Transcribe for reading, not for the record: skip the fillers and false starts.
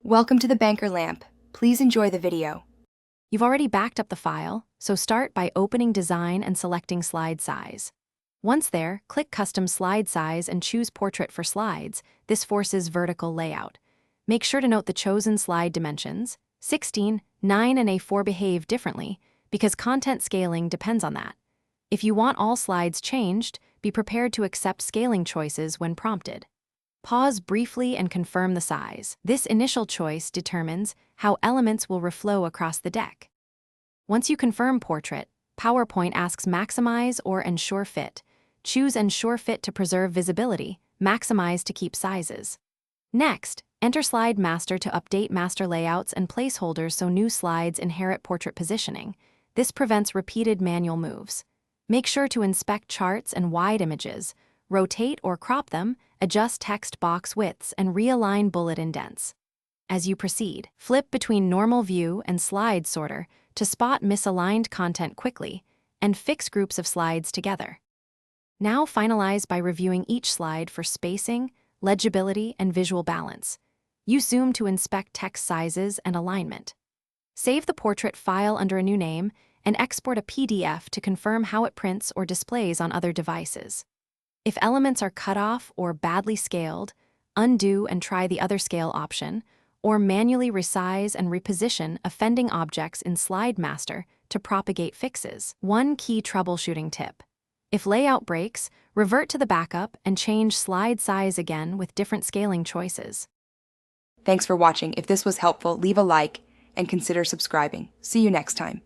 Welcome to the Banker Lamp. Please enjoy the video. You've already backed up the file, so start by opening Design and selecting Slide Size. Once there, click Custom Slide Size and choose Portrait for Slides. This forces vertical layout. Make sure to note the chosen slide dimensions. 16, 9, and A4 behave differently because content scaling depends on that. If you want all slides changed, be prepared to accept scaling choices when prompted. Pause briefly and confirm the size. This initial choice determines how elements will reflow across the deck. Once you confirm Portrait, PowerPoint asks Maximize or Ensure Fit. Choose Ensure Fit to preserve visibility, Maximize to keep sizes. Next, enter Slide Master to update master layouts and placeholders so new slides inherit portrait positioning. This prevents repeated manual moves. Make sure to inspect charts and wide images. Rotate or crop them, adjust text box widths, and realign bullet indents. As you proceed, flip between Normal View and Slide Sorter to spot misaligned content quickly and fix groups of slides together. Now finalize by reviewing each slide for spacing, legibility, and visual balance. Use Zoom to inspect text sizes and alignment. Save the portrait file under a new name and export a PDF to confirm how it prints or displays on other devices. If elements are cut off or badly scaled, undo and try the other scale option, or manually resize and reposition offending objects in Slide Master to propagate fixes. One key troubleshooting tip. If layout breaks, revert to the backup and change slide size again with different scaling choices. Thanks for watching. If this was helpful, leave a like and consider subscribing. See you next time.